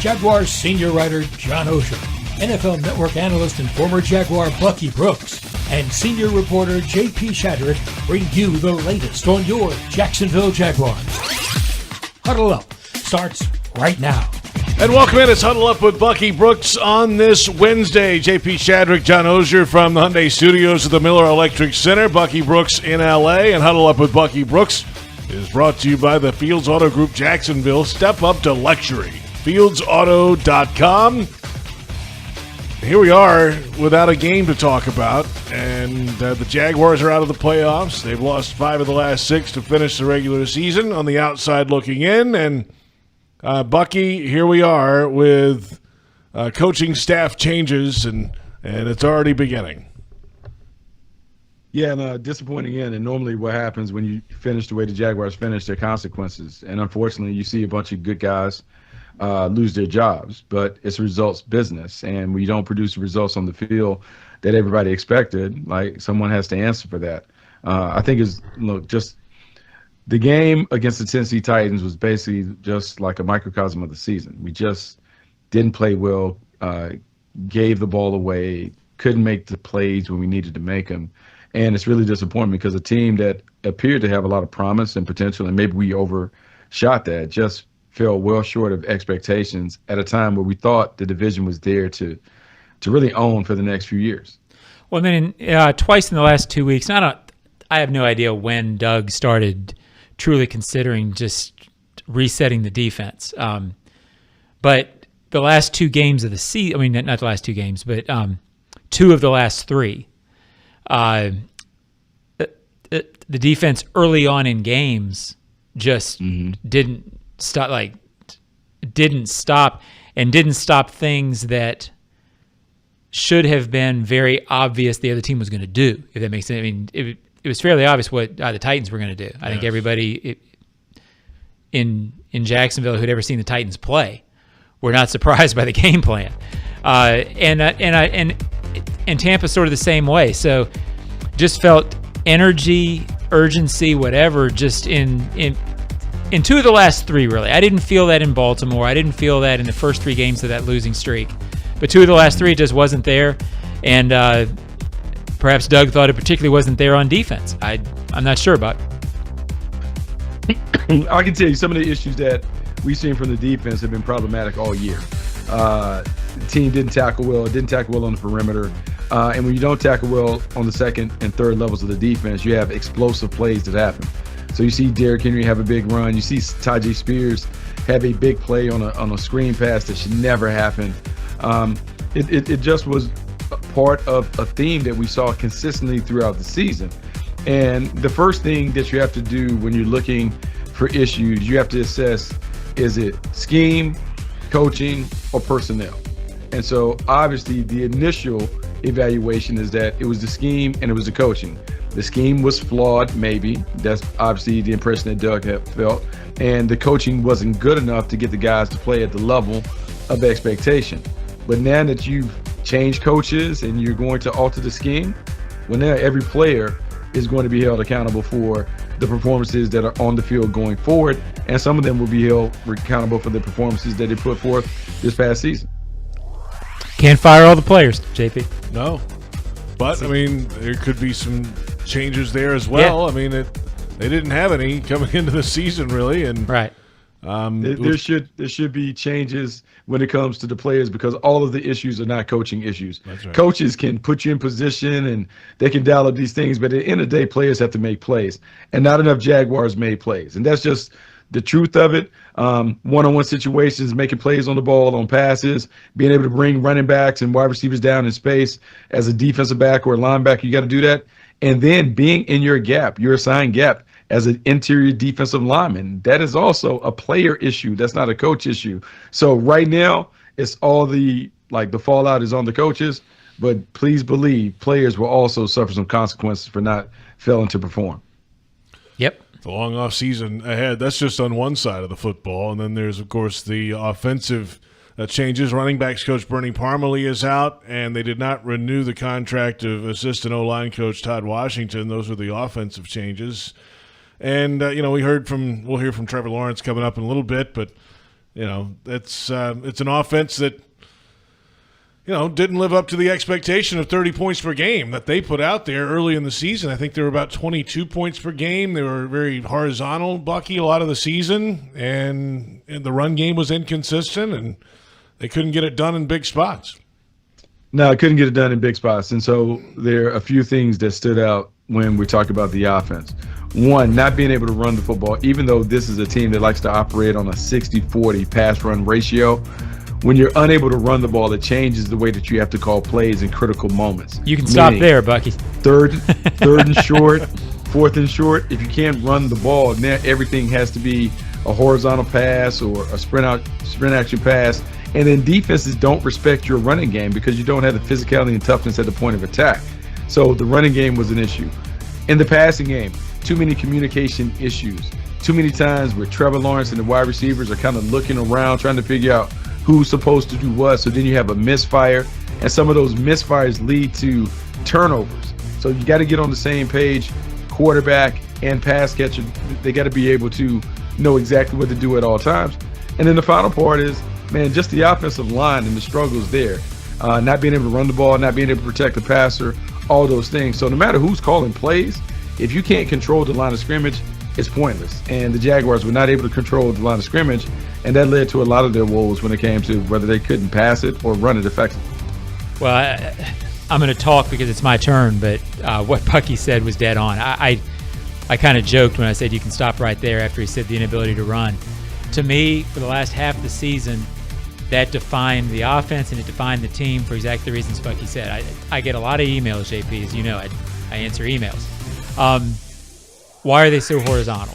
Jaguars senior writer John Oehser, NFL Network analyst and former Jaguar Bucky Brooks, and senior reporter J.P. Shadrick bring you the latest on your Jacksonville Jaguars. Huddle Up starts right now. And welcome in. It's Huddle Up with Bucky Brooks on this Wednesday. J.P. Shadrick, John Oehser from the Hyundai Studios at the Miller Electric Center. Bucky Brooks in L.A. And Huddle Up with Bucky Brooks is brought to you by the Fields Auto Group Jacksonville. Step up to luxury. FieldsAuto.com. Here we are without a game to talk about, and the Jaguars are out of the playoffs. They've lost 5 of the last 6 to finish the regular season on the outside looking in. And Bucky, here we are with coaching staff changes, and it's already beginning. Yeah, and disappointing end. And normally what happens when you finish the way the Jaguars finish, there are consequences. And unfortunately, you see a bunch of good guys lose their jobs. But it's a results business. And when you don't produce the results on the field that everybody expected, like, someone has to answer for that. I think just the game against the Tennessee Titans was basically just like a microcosm of the season. We just didn't play well, gave the ball away, couldn't make the plays when we needed to make them. And it's really disappointing because a team that appeared to have a lot of promise and potential, and maybe we overshot that, just fell well short of expectations at a time where we thought the division was there to really own for the next few years. Well, then twice in the last 2 weeks, I have no idea when Doug started truly considering just resetting the defense. But the last 2 games of the season, I mean, not the last 2 games, but 2 of the last 3, the defense early on in games just didn't stop things that should have been very obvious the other team was going to do, if that makes sense. I mean, it was fairly obvious what the Titans were going to do. I think everybody in Jacksonville who'd ever seen the Titans play were not surprised by the game plan. And Tampa's sort of the same way. So just felt energy, urgency, whatever, just in 2 of the last 3, really. I didn't feel that in Baltimore. I didn't feel that in the first 3 games of that losing streak. But 2 of the last 3 just wasn't there. And perhaps Doug thought it particularly wasn't there on defense. I'm not sure about it. I can tell you some of the issues that we've seen from the defense have been problematic all year. The team didn't tackle well on the perimeter. And when you don't tackle well on the second and third levels of the defense, you have explosive plays that happen. So you see Derrick Henry have a big run. You see Tyjae Spears have a big play on a screen pass that should never happen. It just was part of a theme that we saw consistently throughout the season. And the first thing that you have to do when you're looking for issues, you have to assess, is it scheme, coaching, or personnel? And so obviously the initial evaluation is that it was the scheme and it was the coaching. The scheme was flawed, maybe. That's obviously the impression that Doug had felt. And the coaching wasn't good enough to get the guys to play at the level of expectation. But now that you've changed coaches and you're going to alter the scheme, well, now every player is going to be held accountable for the performances that are on the field going forward. And some of them will be held accountable for the performances that they put forth this past season. Can't fire all the players, JP. No. But, I mean, there could be some changes there as well. Yeah. I mean, they didn't have any coming into the season, really. And right. There should be changes when it comes to the players because all of the issues are not coaching issues. That's right. Coaches can put you in position and they can dial up these things, but at the end of the day, players have to make plays. And not enough Jaguars made plays. And that's just the truth of it. One-on-one situations, making plays on the ball, on passes, being able to bring running backs and wide receivers down in space as a defensive back or a linebacker, you got to do that. And then being in your gap, your assigned gap as an interior defensive lineman, that is also a player issue. That's not a coach issue. So right now, it's all the fallout is on the coaches, but please believe players will also suffer some consequences for not failing to perform. Yep. The long off season ahead. That's just on one side of the football. And then there's, of course, the offensive changes. Running backs coach Bernie Parmalee is out, and they did not renew the contract of assistant O-line coach Todd Washington. Those are the offensive changes. And, we'll hear from Trevor Lawrence coming up in a little bit, but It's an offense that didn't live up to the expectation of 30 points per game that they put out there early in the season. I think they were about 22 points per game. They were very horizontal, Bucky, a lot of the season, and the run game was inconsistent, and they couldn't get it done in big spots. No, I couldn't get it done in big spots. And so there are a few things that stood out when we talk about the offense. One, not being able to run the football, even though this is a team that likes to operate on a 60-40 pass-run ratio. When you're unable to run the ball, it changes the way that you have to call plays in critical moments. You can stop there, Bucky. Third and short, fourth and short. If you can't run the ball, now everything has to be a horizontal pass or a sprint action pass. And then defenses don't respect your running game because you don't have the physicality and toughness at the point of attack. So the running game was an issue. In the passing game, too many communication issues. Too many times where Trevor Lawrence and the wide receivers are kind of looking around trying to figure out who's supposed to do what. So then you have a misfire, and some of those misfires lead to turnovers. So you got to get on the same page, quarterback and pass catcher. They got to be able to know exactly what to do at all times. And then the final part is, man, just the offensive line and the struggles there. Not being able to run the ball, not being able to protect the passer, all those things. So no matter who's calling plays, if you can't control the line of scrimmage, it's pointless. And the Jaguars were not able to control the line of scrimmage, and that led to a lot of their woes when it came to whether they couldn't pass it or run it effectively. Well, I'm going to talk because it's my turn, but what Bucky said was dead on. I kind of joked when I said you can stop right there after he said the inability to run. To me, for the last half of the season, that defined the offense and it defined the team for exactly the reasons Bucky said. I get a lot of emails, JP, as you know. I answer emails. Why are they so horizontal?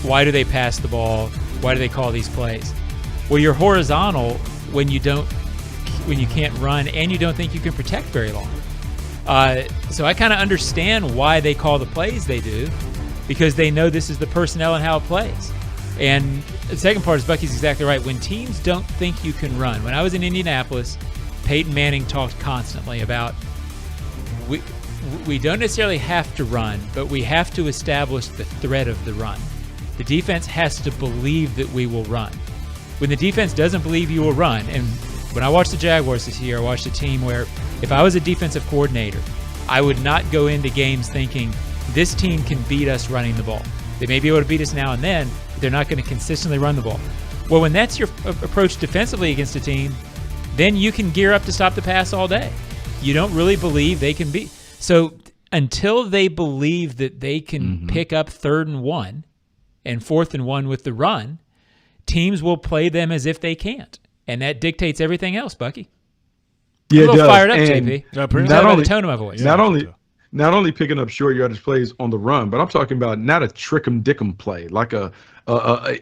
Why do they pass the ball? Why do they call these plays? Well, you're horizontal when you can't run and you don't think you can protect very long. So I kind of understand why they call the plays they do, because they know this is the personnel and how it plays. And the second part is Bucky's exactly right. When teams don't think you can run, when I was in Indianapolis, Peyton Manning talked constantly about we don't necessarily have to run, but we have to establish the threat of the run. The defense has to believe that we will run. When the defense doesn't believe you will run, and when I watched the Jaguars this year, I watched a team where if I was a defensive coordinator, I would not go into games thinking this team can beat us running the ball. They may be able to beat us now and then, but they're not going to consistently run the ball. Well, when that's your approach defensively against a team, then you can gear up to stop the pass all day. You don't really believe they can beat. So until they believe that they can pick up 3rd and 1 and 4th and 1 with the run, teams will play them as if they can't. And that dictates everything else, Bucky. Yeah, I'm a little fired up, and JP. Not only the tone of my voice. Not only picking up short yardage plays on the run, but I'm talking about not a trick-em-dick-em play, like a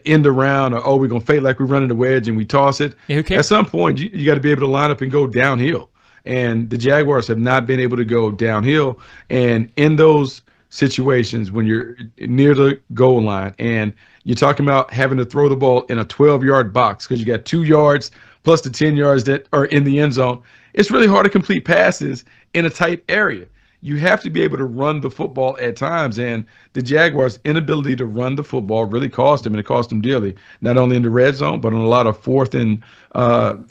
end around, or we're going to fake like we're running the wedge and we toss it. Yeah, who cares? At some point, you got to be able to line up and go downhill. And the Jaguars have not been able to go downhill. And in those situations, when you're near the goal line and you're talking about having to throw the ball in a 12-yard box because you got 2 yards plus the 10 yards that are in the end zone, it's really hard to complete passes in a tight area. You have to be able to run the football at times, and the Jaguars' inability to run the football really cost them, and it cost them dearly, not only in the red zone, but in a lot of 4th and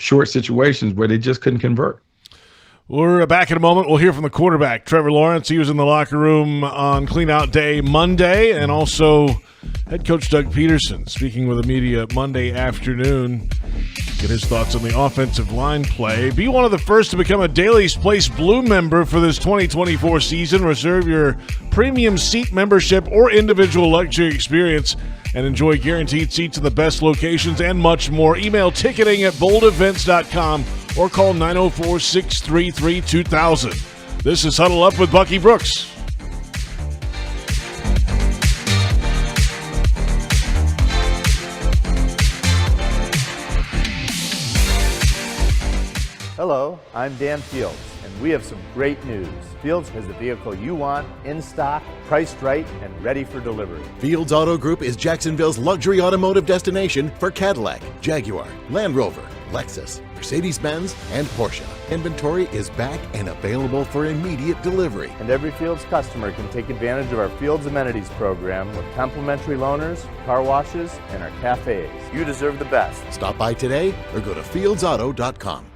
short situations where they just couldn't convert. We're back in a moment. We'll hear from the quarterback, Trevor Lawrence. He was in the locker room on clean-out day Monday, and also head coach Doug Peterson speaking with the media Monday afternoon. Get his thoughts on the offensive line play. Be one of the first to become a Daily's Place Blue member for this 2024 season. Reserve your premium seat membership or individual luxury experience and enjoy guaranteed seats in the best locations and much more. Email ticketing at boldevents.com or call 904-633-2000. This is Huddle Up with Bucky Brooks. Hello, I'm Dan Fields, and we have some great news. Fields has the vehicle you want, in stock, priced right, and ready for delivery. Fields Auto Group is Jacksonville's luxury automotive destination for Cadillac, Jaguar, Land Rover, Lexus, Mercedes-Benz, and Porsche. Inventory is back and available for immediate delivery. And every Fields customer can take advantage of our Fields Amenities program with complimentary loaners, car washes, and our cafes. You deserve the best. Stop by today or go to fieldsauto.com.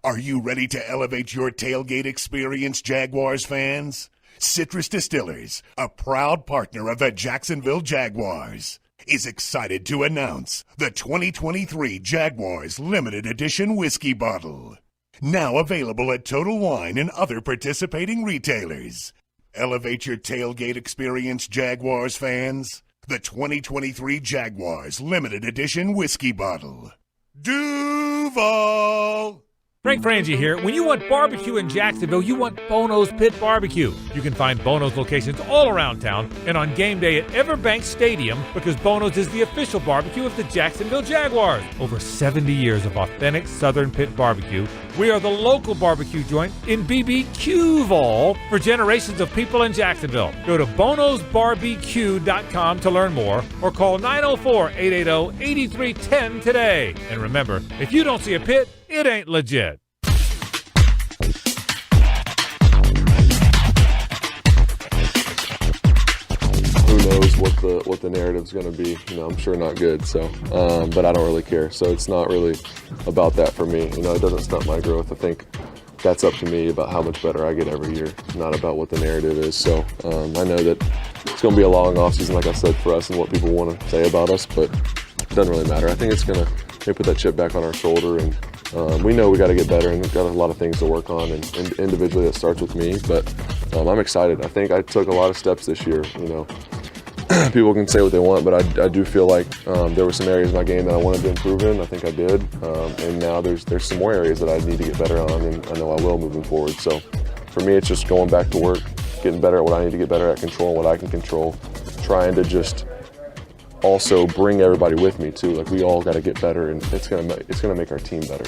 Are you ready to elevate your tailgate experience, Jaguars fans? Citrus Distillers, a proud partner of the Jacksonville Jaguars, is excited to announce the 2023 Jaguars Limited Edition Whiskey Bottle. Now available at Total Wine and other participating retailers. Elevate your tailgate experience, Jaguars fans. The 2023 Jaguars Limited Edition Whiskey Bottle. Duval! Frank Frangie here. When you want barbecue in Jacksonville, you want Bono's Pit Barbecue. You can find Bono's locations all around town and on game day at Everbank Stadium because Bono's is the official barbecue of the Jacksonville Jaguars. Over 70 years of authentic Southern Pit Barbecue. We are the local barbecue joint in BBQval for generations of people in Jacksonville. Go to bonosbarbecue.com to learn more or call 904-880-8310 today. And remember, if you don't see a pit, it ain't legit. Who knows what the narrative's going to be? I'm sure not good. So, but I don't really care. So it's not really about that for me. It doesn't stunt my growth. I think that's up to me about how much better I get every year, not about what the narrative is. So I know that it's going to be a long offseason, like I said, for us and what people want to say about us, but it doesn't really matter. I think it's going to put that chip back on our shoulder, and we know we got to get better, and we've got a lot of things to work on, and individually it starts with me, but I'm excited. I think I took a lot of steps this year. People can say what they want, but I do feel like there were some areas of my game that I wanted to improve in. I think I did, and now there's some more areas that I need to get better on, and I know I will moving forward. So for me, it's just going back to work, getting better at what I need to get better at, controlling what I can control, trying to just also bring everybody with me too. Like, we all got to get better, and it's gonna make our team better.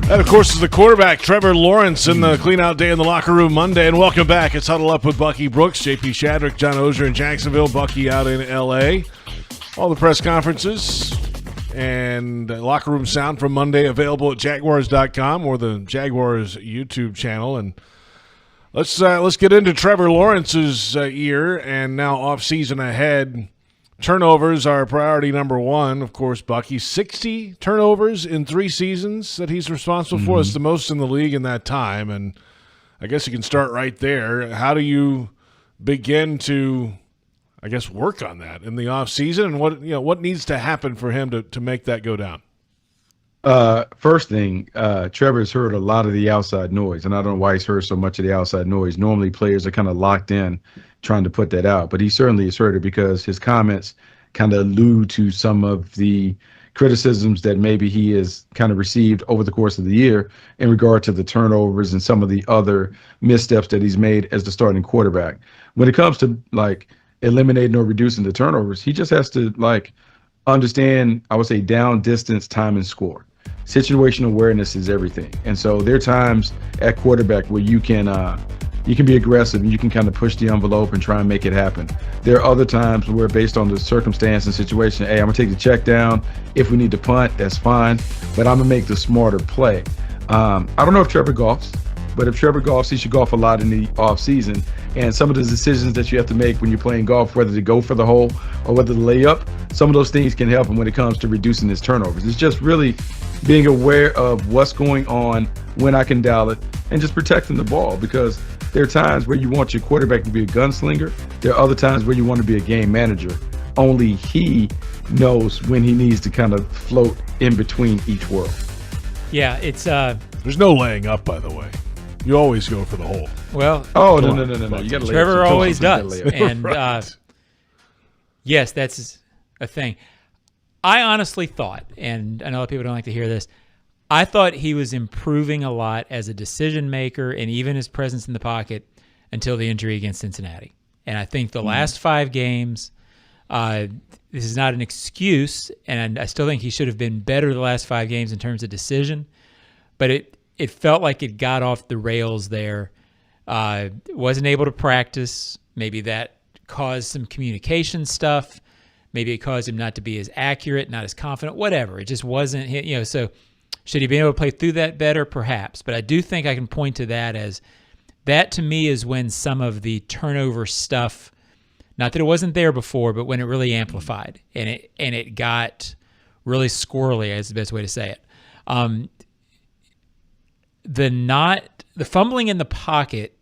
That, of course, is the quarterback, Trevor Lawrence, in the clean-out day in the locker room Monday. And welcome back. It's Huddle Up with Bucky Brooks, JP Shadrick, John Oehser in Jacksonville, Bucky out in L.A. All the press conferences and locker room sound from Monday available at Jaguars.com or the Jaguars YouTube channel. And let's get into Trevor Lawrence's year and now off-season ahead. Turnovers are priority number one, of course, Bucky. 60 turnovers in 3 seasons that he's responsible for. It's the most in the league in that time, and I guess you can start right there. How do you begin to, work on that in the offseason, and what needs to happen for him to make that go down? First thing, Trevor's heard a lot of the outside noise, and I don't know why he's heard so much of the outside noise. Normally players are kind of locked in trying to put that out, but he certainly has heard it because his comments kind of allude to some of the criticisms that maybe he has kind of received over the course of the year in regard to the turnovers and some of the other missteps that he's made as the starting quarterback. When it comes to eliminating or reducing the turnovers, he just has to understand, I would say, down, distance, time, and score. Situational awareness is everything. And so there are times at quarterback where you can be aggressive and you can kind of push the envelope and try and make it happen. There are other times where, based on the circumstance and situation, hey, I'm going to take the check down. If we need to punt, that's fine, but I'm going to make the smarter play. I don't know if Trevor golfs, but if Trevor golfs, he should golf a lot in the offseason. And some of the decisions that you have to make when you're playing golf, whether to go for the hole or whether to lay up, some of those things can help him when it comes to reducing his turnovers. It's just really being aware of what's going on, when I can dial it, and just protecting the ball, because there are times where you want your quarterback to be a gunslinger. There are other times where you want to be a game manager. Only he knows when he needs to kind of float in between each world. Yeah, it's There's no laying up, by the way. You always go for the hole. Well, no. You got to Trevor always does, and right. Yes, that's a thing. I honestly thought, and I know people don't like to hear this, I thought he was improving a lot as a decision maker and even his presence in the pocket until the injury against Cincinnati. And I think the last 5 games, this is not an excuse, and I still think he should have been better the last 5 games in terms of decision. but it felt like it got off the rails there. Wasn't able to practice. Maybe that caused some communication stuff. Maybe it caused him not to be as accurate, not as confident, whatever. It just wasn't, so should he be able to play through that better? Perhaps. But I do think I can point to that as, that to me is when some of the turnover stuff, not that it wasn't there before, but when it really amplified and it got really squirrely, is the best way to say it. The fumbling in the pocket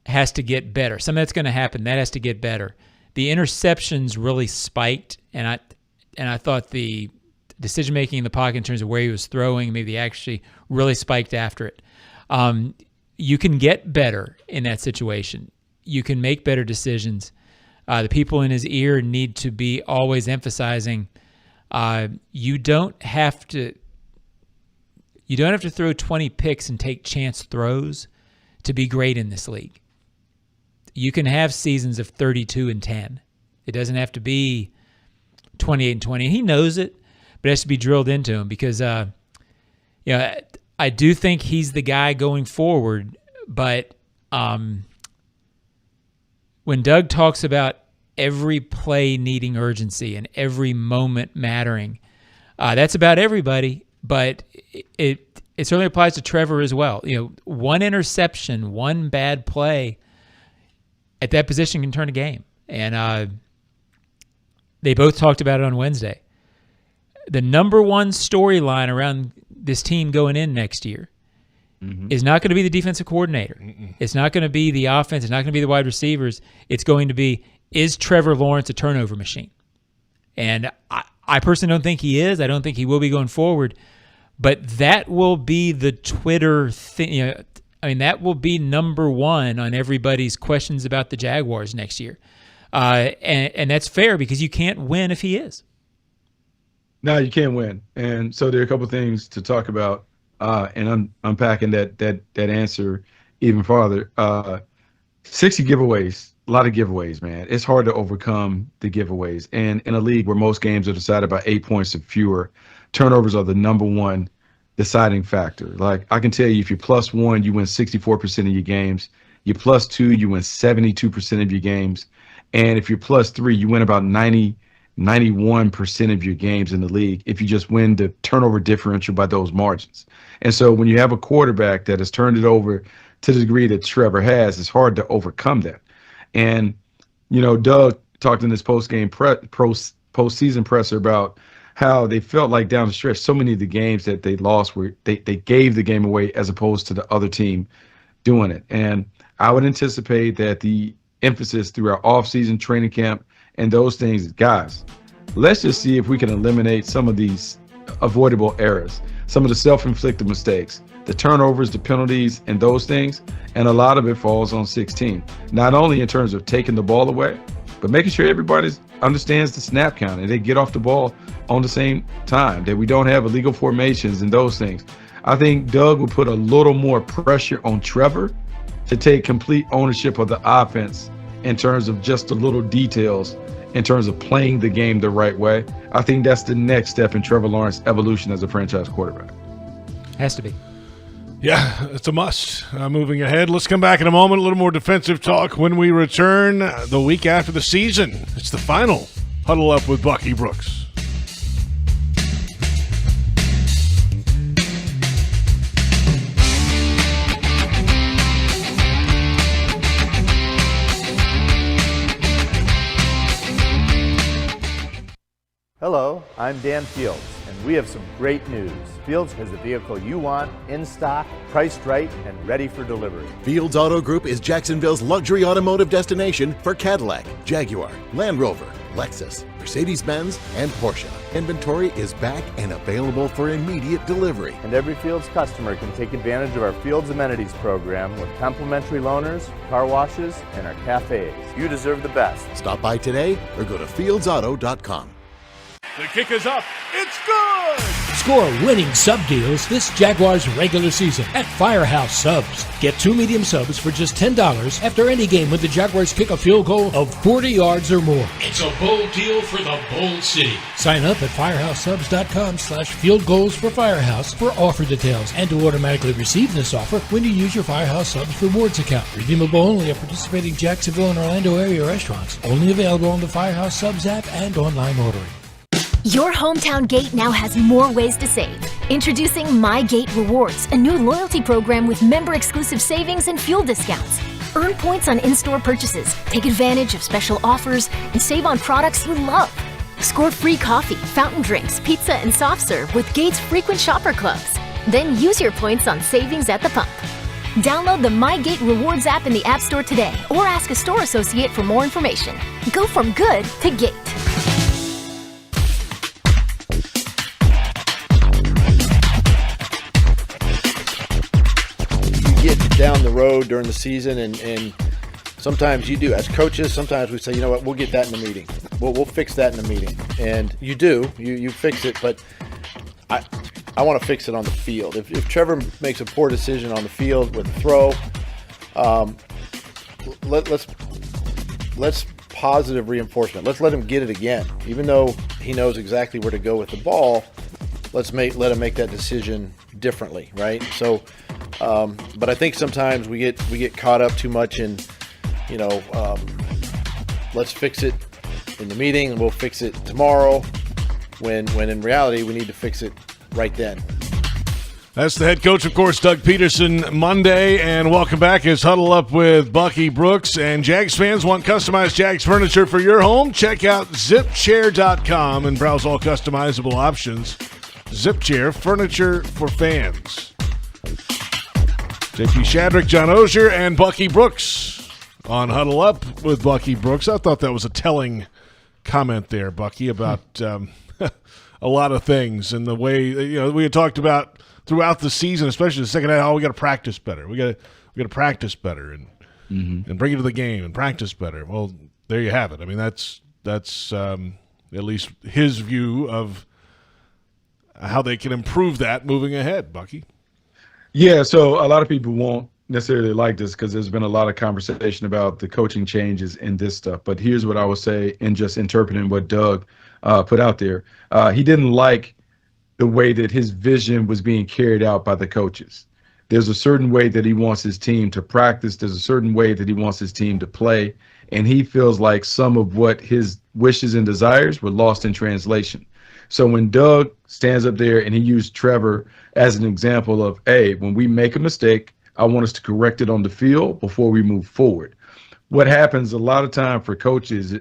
has to get better. Something that's going to happen, that has to get better. The interceptions really spiked, and I thought the decision-making in the pocket in terms of where he was throwing, maybe actually really spiked after it. You can get better in that situation. You can make better decisions. The people in his ear need to be always emphasizing you don't have to throw 20 picks and take chance throws to be great in this league. You can have seasons of 32-10. It doesn't have to be 28-20. And he knows it, but it has to be drilled into him because, I do think he's the guy going forward. But when Doug talks about every play needing urgency and every moment mattering, that's about everybody. But it certainly applies to Trevor as well. One interception, one bad play at that position can turn a game. And they both talked about it on Wednesday. The number one storyline around this team going in next year is not going to be the defensive coordinator. It's not going to be the offense. It's not going to be the wide receivers. It's going to be, is Trevor Lawrence a turnover machine? And I personally don't think he is. I don't think he will be going forward. But that will be the Twitter thing. That will be number one on everybody's questions about the Jaguars next year. And that's fair because you can't win if he is. No, you can't win. And so there are a couple things to talk about, and unpacking that answer even farther. 60 giveaways, a lot of giveaways, man. It's hard to overcome the giveaways. And in a league where most games are decided by 8 points or fewer, turnovers are the number one deciding factor. Like, I can tell you, if you're +1, you win 64% of your games. You're +2, you win 72% of your games. And if you're +3, you win about 91% of your games in the league if you just win the turnover differential by those margins. And so when you have a quarterback that has turned it over to the degree that Trevor has, it's hard to overcome that. And, Doug talked in this postseason presser about how they felt like down the stretch, so many of the games that they lost were they gave the game away as opposed to the other team doing it. And I would anticipate that the emphasis through our offseason training camp and those things, guys, let's just see if we can eliminate some of these avoidable errors, some of the self-inflicted mistakes, the turnovers, the penalties, and those things. And a lot of it falls on 16, not only in terms of taking the ball away, but making sure everybody understands the snap count and they get off the ball on the same time, that we don't have illegal formations and those things. I think Doug will put a little more pressure on Trevor to take complete ownership of the offense in terms of just the little details, in terms of playing the game the right way. I think that's the next step in Trevor Lawrence's evolution as a franchise quarterback. Has to be. Yeah, it's a must. Moving ahead, let's come back in a moment. A little more defensive talk when we return the week after the season. It's the final Huddle Up with Bucky Brooks. Hello, I'm Dan Fields, and we have some great news. Fields has the vehicle you want, in stock, priced right, and ready for delivery. Fields Auto Group is Jacksonville's luxury automotive destination for Cadillac, Jaguar, Land Rover, Lexus, Mercedes-Benz, and Porsche. Inventory is back and available for immediate delivery. And every Fields customer can take advantage of our Fields Amenities program with complimentary loaners, car washes, and our cafes. You deserve the best. Stop by today or go to fieldsauto.com. The kick is up. It's good! Score winning sub deals this Jaguars regular season at Firehouse Subs. Get 2 medium subs for just $10 after any game when the Jaguars kick a field goal of 40 yards or more. It's a bold deal for the bold city. Sign up at firehouseSubs.com/fieldgoalsforfirehouse for offer details and to automatically receive this offer when you use your Firehouse Subs rewards account. Redeemable only at participating Jacksonville and Orlando area restaurants. Only available on the Firehouse Subs app and online ordering. Your hometown gate now has more ways to save. Introducing My Gate Rewards, a new loyalty program with member-exclusive savings and fuel discounts. Earn points on in-store purchases, take advantage of special offers, and save on products you love. Score free coffee, fountain drinks, pizza, and soft serve with Gates frequent shopper clubs. Then use your points on savings at the pump. Download the My Gate Rewards app in the App Store today or ask a store associate for more information. Go from good to Gate. You get down the road during the season and sometimes you do. As coaches, sometimes we say, you know what, we'll get that in the meeting. We'll fix that in the meeting. And you do. You fix it, but I want to fix it on the field. If Trevor makes a poor decision on the field with a throw, let's positive reinforcement. Let's let him get it again. Even though he knows exactly where to go with the ball, let him make that decision differently, right? So, but I think sometimes we get caught up too much in, let's fix it in the meeting and we'll fix it tomorrow, when in reality we need to fix it right then. That's the head coach, of course, Doug Peterson, Monday, and welcome back. It's Huddle Up with Bucky Brooks. And Jags fans want customized Jags furniture for your home? Check out zipchair.com and browse all customizable options. ZipChair, furniture for fans. JP Shadrick, John Oehser, and Bucky Brooks on Huddle Up with Bucky Brooks. I thought that was a telling comment there, Bucky, about a lot of things and the way we had talked about throughout the season, especially the second half. Oh, we got to practice better. We got to practice better and bring it to the game and practice better. Well, there you have it. I mean, that's at least his view of how they can improve that moving ahead, Bucky. Yeah, so a lot of people won't necessarily like this because there's been a lot of conversation about the coaching changes in this stuff. But here's what I would say in just interpreting what Doug put out there. He didn't like the way that his vision was being carried out by the coaches. There's a certain way that he wants his team to practice. There's a certain way that he wants his team to play. And he feels like some of what his wishes and desires were lost in translation. So when Doug stands up there and he used Trevor as an example of, hey, when we make a mistake, I want us to correct it on the field before we move forward. What happens a lot of time for coaches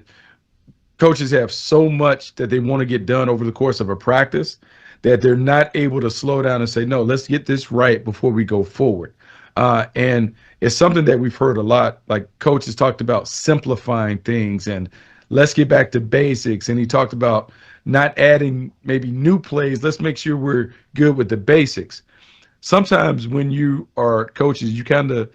have so much that they want to get done over the course of a practice that they're not able to slow down and say, no, let's get this right before we go forward. And it's something that we've heard a lot, like coaches talked about simplifying things and let's get back to basics. And he talked about not adding maybe new plays. Let's make sure we're good with the basics. Sometimes when you are coaches, you kind of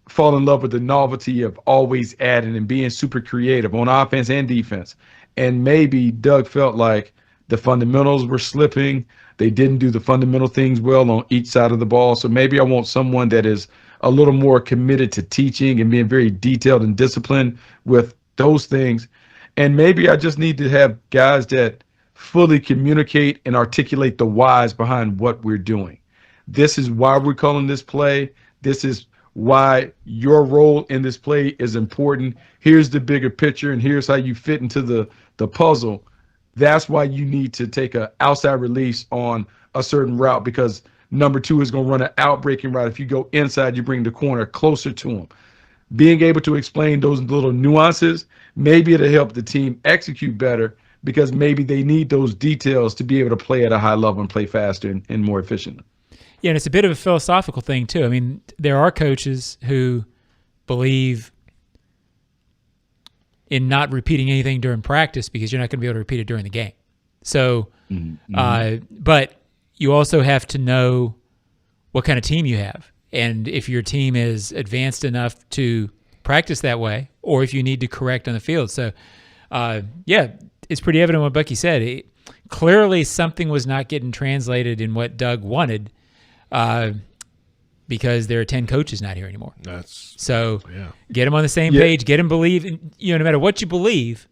fall in love with the novelty of always adding and being super creative on offense and defense. And maybe Doug felt like the fundamentals were slipping. They didn't do the fundamental things well on each side of the ball. So maybe I want someone that is a little more committed to teaching and being very detailed and disciplined with those things. And maybe I just need to have guys that fully communicate and articulate the whys behind what we're doing. This is why we're calling this play. This is why your role in this play is important. Here's the bigger picture, and here's how you fit into the puzzle. That's why you need to take an outside release on a certain route, because number two is going to run an out-breaking route. If you go inside, you bring the corner closer to him. Being able to explain those little nuances, maybe it'll help the team execute better because maybe they need those details to be able to play at a high level and play faster and more efficiently. Yeah, and it's a bit of a philosophical thing too. I mean, there are coaches who believe in not repeating anything during practice because you're not going to be able to repeat it during the game. So, but you also have to know what kind of team you have. And if your team is advanced enough to practice that way, or if you need to correct on the field. So, yeah, it's pretty evident what Bucky said. clearly something was not getting translated in what Doug wanted, because there are 10 coaches not here anymore. Get them on the same page. Get them believe. No matter what you believe,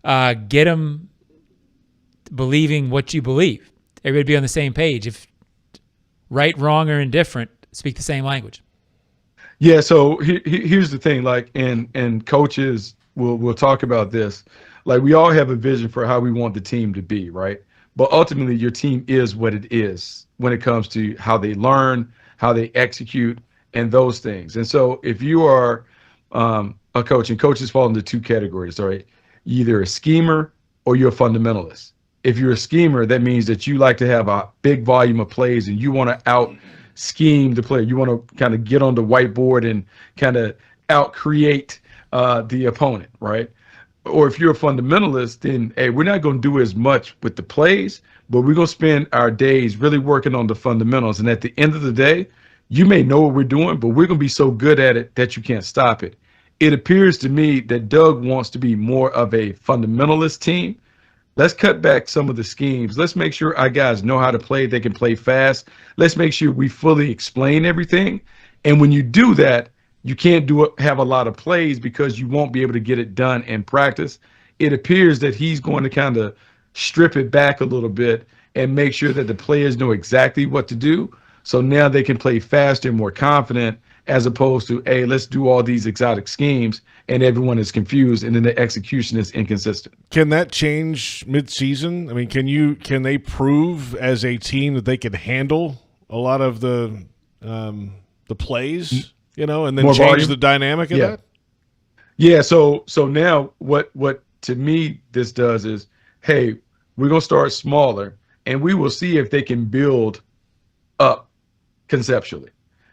get them believing what you believe. Everybody be on the same page. If right, wrong, or indifferent, speak the same language. Yeah. So here's the thing. Like, and coaches will talk about this. Like, we all have a vision for how we want the team to be, right? But ultimately, your team is what it is when it comes to how they learn, how they execute, and those things. And so if you are a coach, and coaches fall into two categories, all right? You're either a schemer or you're a fundamentalist. If you're a schemer, that means that you like to have a big volume of plays and you want to out scheme the player. You want to kind of get on the whiteboard and kind of out create the opponent, right? Or if you're a fundamentalist, then, hey, we're not going to do as much with the plays, but we're going to spend our days really working on the fundamentals. And at the end of the day, you may know what we're doing, but we're going to be so good at it that you can't stop it. It appears to me that Doug wants to be more of a fundamentalist team. Let's cut back some of the schemes. Let's make sure our guys know how to play. They can play fast. Let's make sure we fully explain everything. And when you do that, you can't have a lot of plays because you won't be able to get it done in practice. It appears that he's going to kind of strip it back a little bit and make sure that the players know exactly what to do. So now they can play faster and more confident, as opposed to, hey, let's do all these exotic schemes and everyone is confused and then the execution is inconsistent. Can that change mid-season? I mean, can they prove as a team that they can handle a lot of the plays, and then More change volume? the dynamic of that? Yeah. So now what to me this does is, hey, we're going to start smaller and we will see if they can build up conceptually.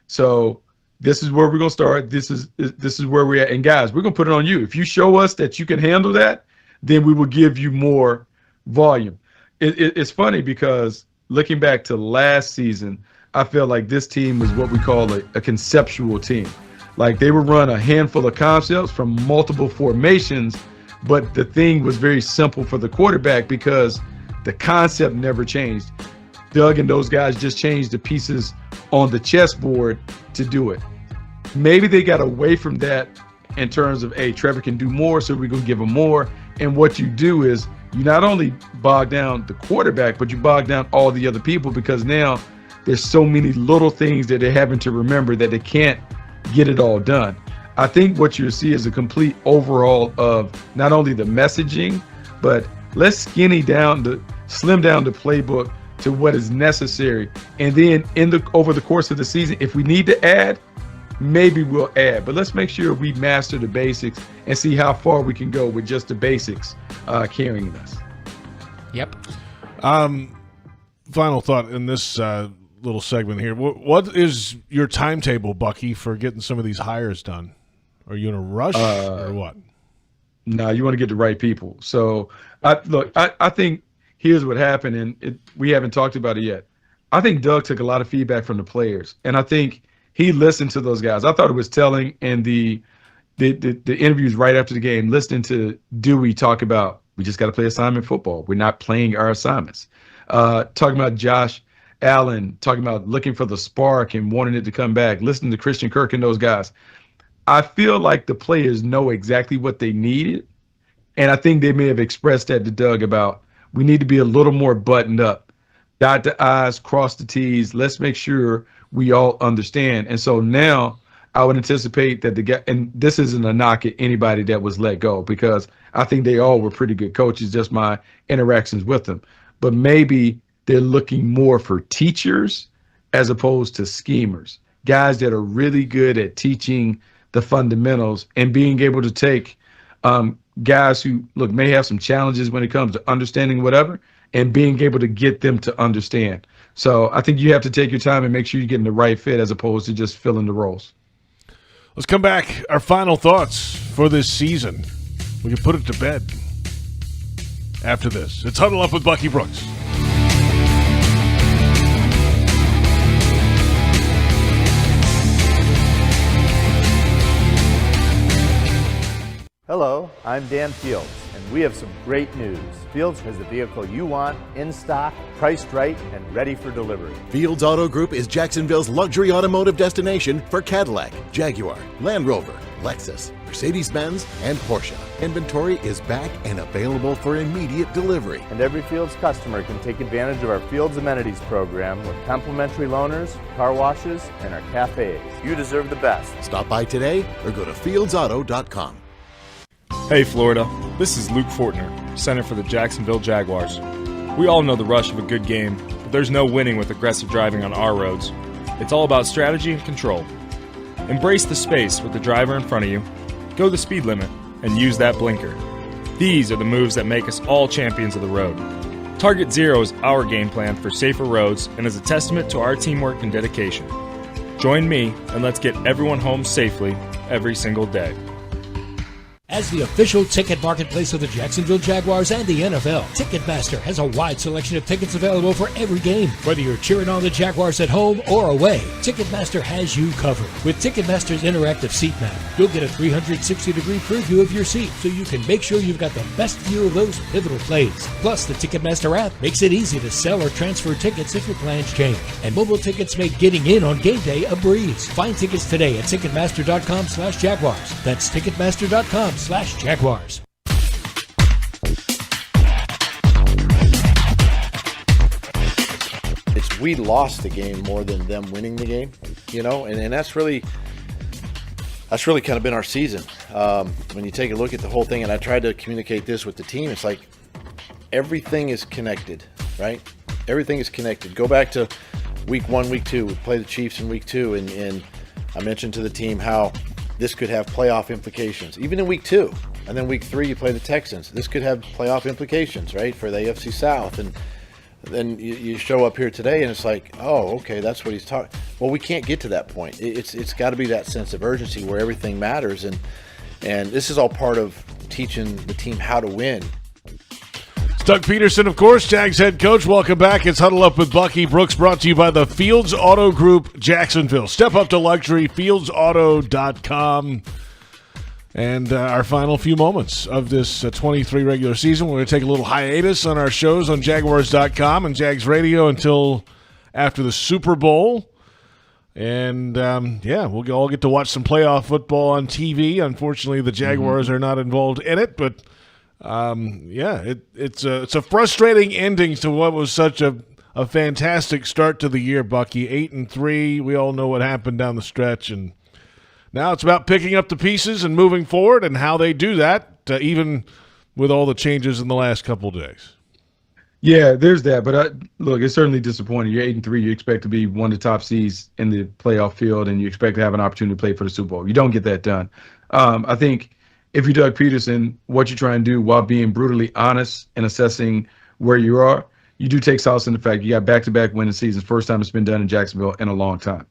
So this is where we're going to start. This is where we're at. And guys, we're going to put it on you. If you show us that you can handle that, then we will give you more volume. It's funny because looking back to last season, I feel like this team was what we call a conceptual team. Like, they would run a handful of concepts from multiple formations, but the thing was very simple for the quarterback because the concept never changed. Doug and those guys just changed the pieces on the chessboard to do it. Maybe they got away from that in terms of, hey, Trevor can do more, so we're going to give him more. And what you do is you not only bog down the quarterback, but you bog down all the other people because now there's so many little things that they're having to remember that they can't get it all done. I think what you'll see is a complete overall of not only the messaging, but let's slim down the playbook to what is necessary. And then over the course of the season, if we need to add, maybe we'll add. But let's make sure we master the basics and see how far we can go with just the basics carrying us. Yep. Final thought in this little segment here. What is your timetable, Bucky, for getting some of these hires done? Are you in a rush or what? No, you want to get the right people. So, I think here's what happened, and we haven't talked about it yet. I think Doug took a lot of feedback from the players, and I think he listened to those guys. I thought it was telling in the interviews right after the game, listening to Dewey talk about, we just got to play assignment football. We're not playing our assignments. Talking about Josh Allen, talking about looking for the spark and wanting it to come back, listening to Christian Kirk and those guys. I feel like the players know exactly what they needed, and I think they may have expressed that to Doug about, we need to be a little more buttoned up. Dot the I's, cross the T's. Let's make sure we all understand. And so now I would anticipate that the guy, and this isn't a knock at anybody that was let go, because I think they all were pretty good coaches, just my interactions with them. But maybe they're looking more for teachers as opposed to schemers, guys that are really good at teaching the fundamentals and being able to take guys who may have some challenges when it comes to understanding whatever, and being able to get them to understand. So I think you have to take your time and make sure you're getting the right fit as opposed to just filling the roles. Let's come back. Our final thoughts for this season. We can put it to bed after this. It's Huddle Up with Bucky Brooks. Hello, I'm Dan Fields, and And we have some great news. Fields has the vehicle you want, in stock, priced right, and ready for delivery. Fields Auto Group is Jacksonville's luxury automotive destination for Cadillac, Jaguar, Land Rover, Lexus, Mercedes-Benz, and Porsche. Inventory is back and available for immediate delivery. And every Fields customer can take advantage of our Fields Amenities program with complimentary loaners, car washes, and our cafes. You deserve the best. Stop by today or go to fieldsauto.com. Hey Florida, this is Luke Fortner, center for the Jacksonville Jaguars. We all know the rush of a good game, but there's no winning with aggressive driving on our roads. It's all about strategy and control. Embrace the space with the driver in front of you, go the speed limit, and use that blinker. These are the moves that make us all champions of the road. Target Zero is our game plan for safer roads and is a testament to our teamwork and dedication. Join me and let's get everyone home safely every single day. As the official ticket marketplace of the Jacksonville Jaguars and the NFL, Ticketmaster has a wide selection of tickets available for every game. Whether you're cheering on the Jaguars at home or away, Ticketmaster has you covered. With Ticketmaster's interactive seat map, you'll get a 360-degree preview of your seat so you can make sure you've got the best view of those pivotal plays. Plus, the Ticketmaster app makes it easy to sell or transfer tickets if your plans change. And mobile tickets make getting in on game day a breeze. Find tickets today at Ticketmaster.com/Jaguars. That's Ticketmaster.com/Jaguars. We lost the game more than them winning the game, and that's really kind of been our season. When you take a look at the whole thing, and I tried to communicate this with the team, it's like everything is connected, right? Everything is connected. Go back to week 1, week 2. We play the Chiefs in week 2, and I mentioned to the team how this could have playoff implications, even in week 2. And then week 3, you play the Texans. This could have playoff implications, right, for the AFC South. And then you show up here today, and it's like, oh, okay, that's what he's talking. Well, we can't get to that point. It's got to be that sense of urgency where everything matters. And this is all part of teaching the team how to win. It's Doug Peterson, of course, Jags head coach. Welcome back. It's Huddle Up with Bucky Brooks, brought to you by the Fields Auto Group, Jacksonville. Step up to luxury, fieldsauto.com. And our final few moments of this 23 regular season. We're going to take a little hiatus on our shows on Jaguars.com and Jags Radio until after the Super Bowl. And, we'll all get to watch some playoff football on TV. Unfortunately, the Jaguars are not involved in it, but it's a frustrating ending to what was such a fantastic start to the year, Bucky. 8-3. We all know what happened down the stretch, and now it's about picking up the pieces and moving forward, and how they do that, even with all the changes in the last couple of days. Yeah, there's that. But look, it's certainly disappointing. You're 8-3. You expect to be one of the top seeds in the playoff field, and you expect to have an opportunity to play for the Super Bowl. You don't get that done. I think if you're Doug Peterson, what you try and do while being brutally honest and assessing where you are, you do take solace in the fact you got back-to-back winning seasons. First time it's been done in Jacksonville in a long time.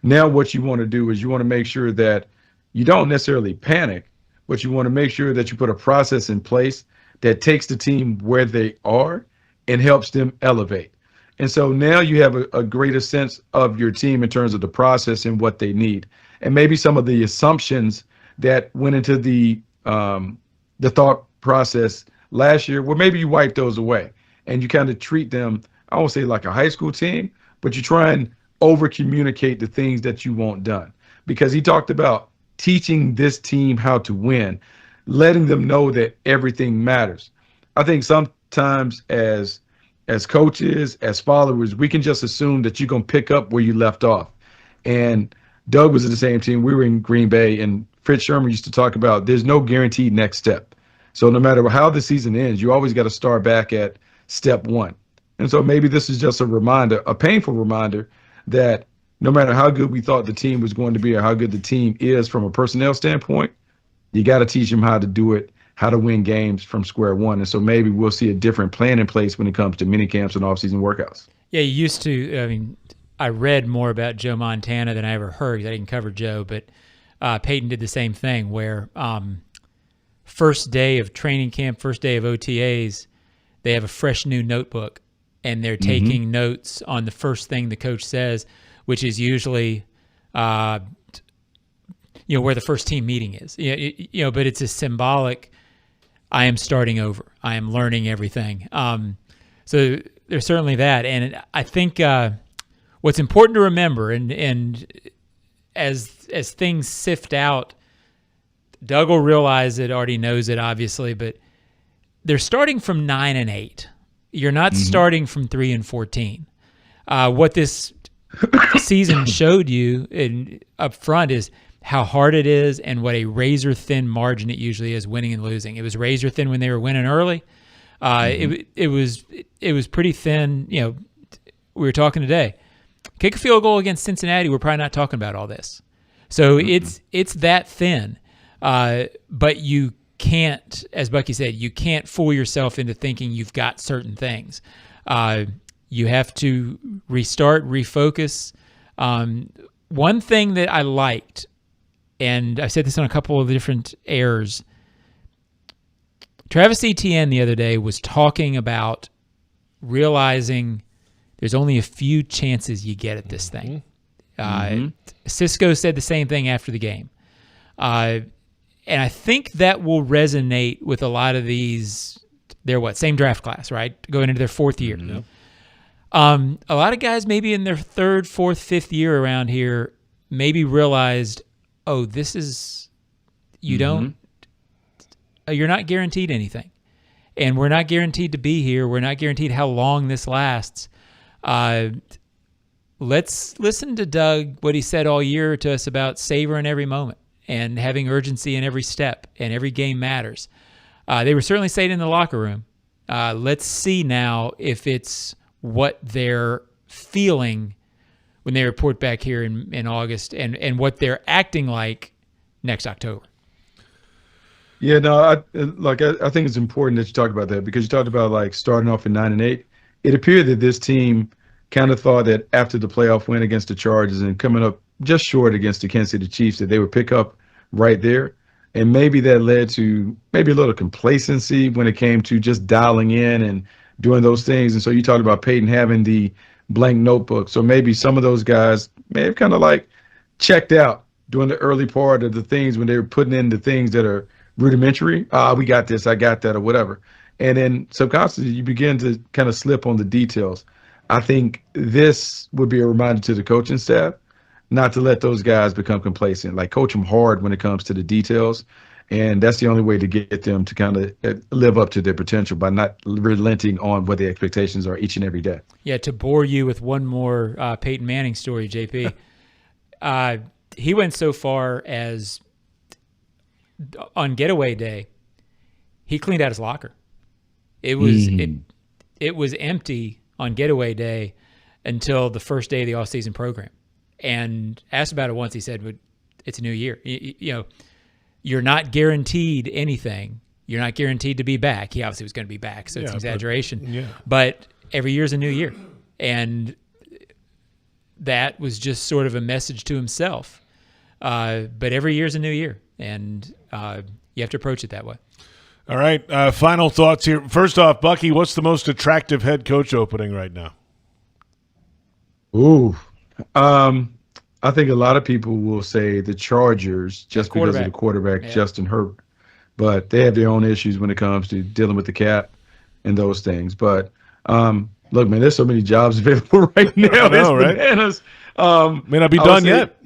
Now what you want to do is you want to make sure that you don't necessarily panic, but you want to make sure that you put a process in place that takes the team where they are and helps them elevate. And so now you have a greater sense of your team in terms of the process and what they need. And maybe some of the assumptions that went into the thought process last year, well, maybe you wipe those away and you kind of treat them, I won't say like a high school team, but you try and over-communicate the things that you want done. Because he talked about teaching this team how to win, letting them know that everything matters. I think sometimes as coaches, as followers, we can just assume that you're going to pick up where you left off. And Doug was in the same team. We were in Green Bay, and Fritz Sherman used to talk about there's no guaranteed next step. So no matter how the season ends, you always got to start back at step one. And so maybe this is just a reminder, a painful reminder, that no matter how good we thought the team was going to be or how good the team is from a personnel standpoint, you got to teach them how to do it, how to win games from square one. And so maybe we'll see a different plan in place when it comes to mini camps and off-season workouts. Yeah, you used to, I read more about Joe Montana than I ever heard. I didn't cover Joe, but Peyton did the same thing where first day of training camp, first day of OTAs, they have a fresh new notebook, and they're taking notes on the first thing the coach says, which is usually, where the first team meeting is. But it's a symbolic I am starting over. I am learning everything. So there's certainly that. And I think what's important to remember, and as things sift out, Doug will realize it, already knows it, obviously, but they're starting from 9-8. You're not starting from 3-14. What this season showed you up front is how hard it is and what a razor-thin margin it usually is, winning and losing. It was razor-thin when they were winning early. It was pretty thin. You know, we were talking today. Kick a field goal against Cincinnati, we're probably not talking about all this. So it's that thin. But you can't, as Bucky said, you can't fool yourself into thinking you've got certain things. You have to restart, refocus. One thing that I liked, and I said this on a couple of different airs, Travis Etienne the other day was talking about realizing there's only a few chances you get at this thing. Cisco said the same thing after the game. And I think that will resonate with a lot of these. They're same draft class, right? Going into their fourth year. A lot of guys maybe in their third, fourth, fifth year around here maybe realized, oh, this is, you're not guaranteed anything. And we're not guaranteed to be here. We're not guaranteed how long this lasts. Let's listen to Doug, what he said all year to us about savoring every moment and having urgency in every step, and every game matters. They were certainly saying in the locker room. Let's see now if it's what they're feeling when they report back here in August, and what they're acting like next October. Yeah, no, I think it's important that you talk about that, because you talked about like starting off at 9-8. It appeared that this team kind of thought that after the playoff win against the Chargers and coming up just short against the Kansas City Chiefs, that they would pick up right there. And maybe that led to maybe a little complacency when it came to just dialing in and doing those things. And so you talked about Peyton having the blank notebook. So maybe some of those guys may have kind of like checked out during the early part of the things when they were putting in the things that are rudimentary. We got this, I got that, or whatever. And then subconsciously you begin to kind of slip on the details. I think this would be a reminder to the coaching staff not to let those guys become complacent. Like, coach them hard when it comes to the details. And that's the only way to get them to kind of live up to their potential, by not relenting on what the expectations are each and every day. Yeah, to bore you with one more Peyton Manning story, JP. He went so far as on getaway day, he cleaned out his locker. It was it was empty on getaway day until the first day of the off-season program. And asked about it once, he said, it's a new year. You know, you're not guaranteed anything. You're not guaranteed to be back. He obviously was going to be back, so it's an exaggeration. But every year's a new year. And that was just sort of a message to himself. But every year's a new year, and you have to approach it that way. All right, final thoughts here. First off, Bucky, what's the most attractive head coach opening right now? Ooh. I think a lot of people will say the Chargers just because of the quarterback, Justin Herbert. But they have their own issues when it comes to dealing with the cap and those things. But look, man, there's so many jobs available right now. I know, right? Bananas. May not be done yet.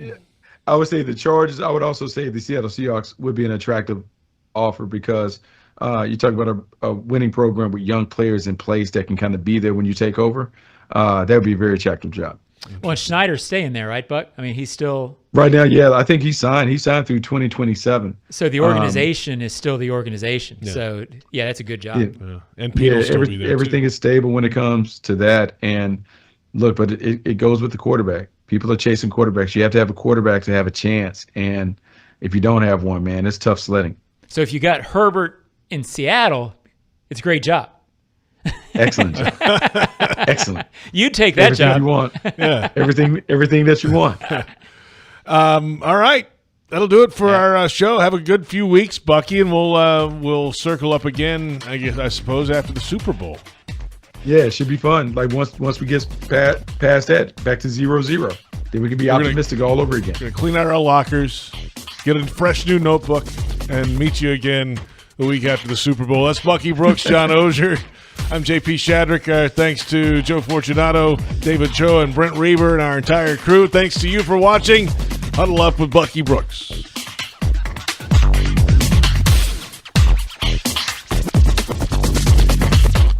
I would say the Chargers. I would also say the Seattle Seahawks would be an attractive offer, because you talk about a winning program with young players in place that can kind of be there when you take over. That would be a very attractive job. Well, and Schneider's staying there, right, Buck? I mean, he's still right now. Yeah, I think he signed. He signed through 2027. So the organization is still the organization. Yeah. So yeah, that's a good job. Yeah. And Pete will still be there. Everything is stable when it comes to that. And look, but it goes with the quarterback. People are chasing quarterbacks. You have to have a quarterback to have a chance. And if you don't have one, man, it's tough sledding. So if you got Herbert in Seattle, it's a great job. Excellent job. Excellent. You take that everything job. You want. Yeah. Everything that you want. All right. That'll do it for our show. Have a good few weeks, Bucky, and we'll circle up again, I suppose, after the Super Bowl. Yeah, it should be fun. Like once we get past that, back to 0-0. Then we can be optimistic all over again. We're gonna clean out our lockers, get a fresh new notebook, and meet you again the week after the Super Bowl. That's Bucky Brooks, John Oehser. I'm JP Shadrick. Thanks to Joe Fortunato, David Cho, and Brent Reber and our entire crew. Thanks to you for watching Huddle Up with Bucky Brooks.